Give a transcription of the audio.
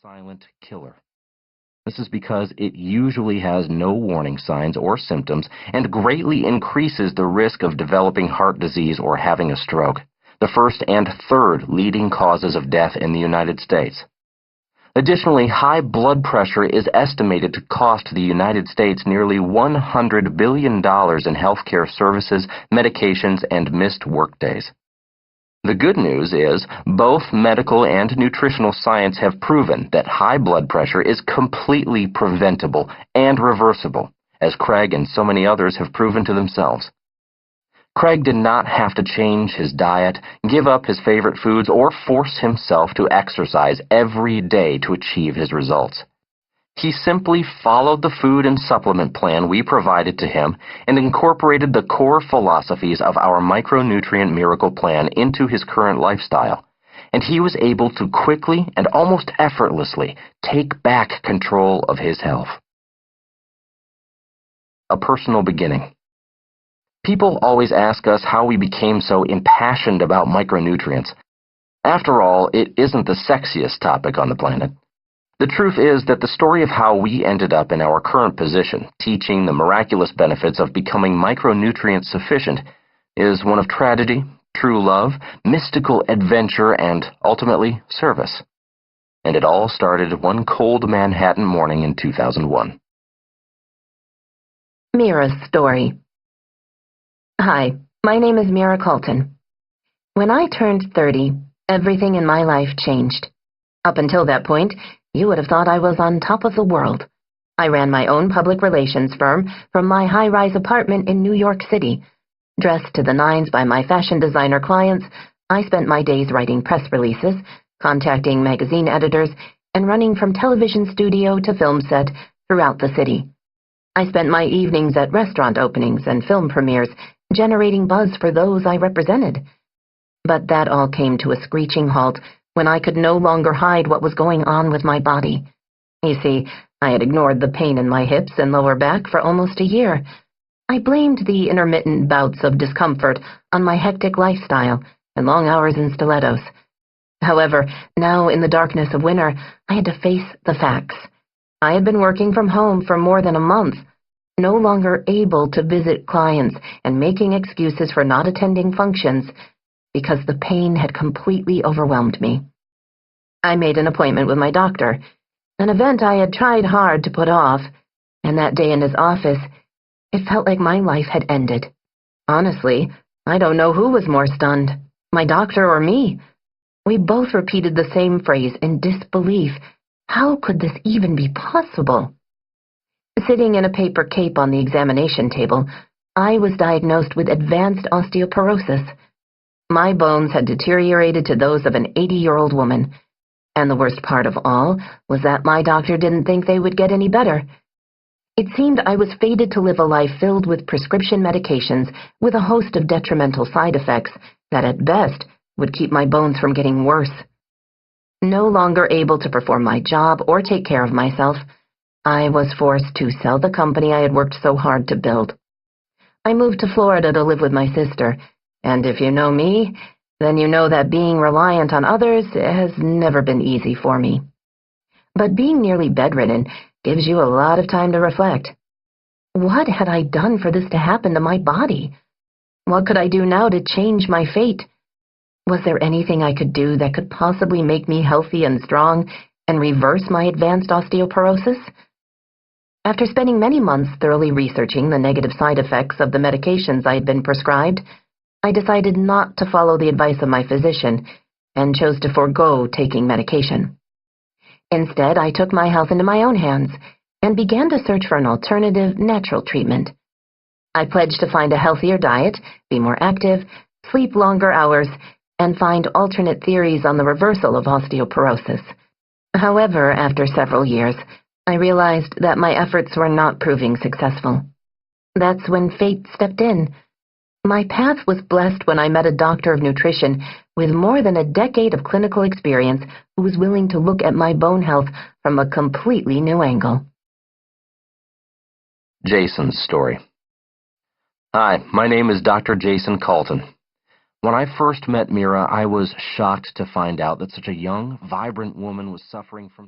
silent killer. This is because it usually has no warning signs or symptoms and greatly increases the risk of developing heart disease or having a stroke, the first and third leading causes of death in the United States. Additionally, high blood pressure is estimated to cost the United States nearly $100 billion in healthcare services, medications, and missed workdays. The good news is both medical and nutritional science have proven that high blood pressure is completely preventable and reversible, as Craig and so many others have proven to themselves. Craig did not have to change his diet, give up his favorite foods, or force himself to exercise every day to achieve his results. He simply followed the food and supplement plan we provided to him and incorporated the core philosophies of our Micronutrient Miracle plan into his current lifestyle, and he was able to quickly and almost effortlessly take back control of his health. A personal beginning. People always ask us how we became so impassioned about micronutrients. After all, it isn't the sexiest topic on the planet. The truth is that the story of how we ended up in our current position, teaching the miraculous benefits of becoming micronutrient sufficient, is one of tragedy, true love, mystical adventure, and, ultimately, service. And it all started one cold Manhattan morning in 2001. Mira's story. Hi, my name is Mira Calton. When I turned 30, everything in my life changed. Up until that point, you would have thought I was on top of the world. I ran my own public relations firm from my high-rise apartment in New York City. Dressed to the nines by my fashion designer clients, I spent my days writing press releases, contacting magazine editors, and running from television studio to film set throughout the city. I spent my evenings at restaurant openings and film premieres, generating buzz for those I represented. But that all came to a screeching halt when I could no longer hide what was going on with my body. You see, I had ignored the pain in my hips and lower back for almost a year. I blamed the intermittent bouts of discomfort on my hectic lifestyle and long hours in stilettos. However, now in the darkness of winter, I had to face the facts. I had been working from home for more than a month, no longer able to visit clients and making excuses for not attending functions because the pain had completely overwhelmed me. I made an appointment with my doctor, an event I had tried hard to put off, and that day in his office, it felt like my life had ended. Honestly, I don't know who was more stunned, my doctor or me. We both repeated the same phrase in disbelief. How could this even be possible? Sitting in a paper cape on the examination table, I was diagnosed with advanced osteoporosis. My bones had deteriorated to those of an 80-year-old woman, and the worst part of all was that my doctor didn't think they would get any better. It seemed I was fated to live a life filled with prescription medications with a host of detrimental side effects that at best would keep my bones from getting worse. No longer able to perform my job or take care of myself, I was forced to sell the company I had worked so hard to build. I moved to Florida to live with my sister, and if you know me, then you know that being reliant on others has never been easy for me. But being nearly bedridden gives you a lot of time to reflect. What had I done for this to happen to my body? What could I do now to change my fate? Was there anything I could do that could possibly make me healthy and strong and reverse my advanced osteoporosis? After spending many months thoroughly researching the negative side effects of the medications I had been prescribed, I decided not to follow the advice of my physician and chose to forego taking medication. Instead, I took my health into my own hands and began to search for an alternative, natural treatment. I pledged to find a healthier diet, be more active, sleep longer hours, and find alternate theories on the reversal of osteoporosis. However, after several years, I realized that my efforts were not proving successful. That's when fate stepped in. My path was blessed when I met a doctor of nutrition with more than a decade of clinical experience who was willing to look at my bone health from a completely new angle. Jayson's story. Hi, my name is Dr. Jayson Calton. When I first met Mira, I was shocked to find out that such a young, vibrant woman was suffering from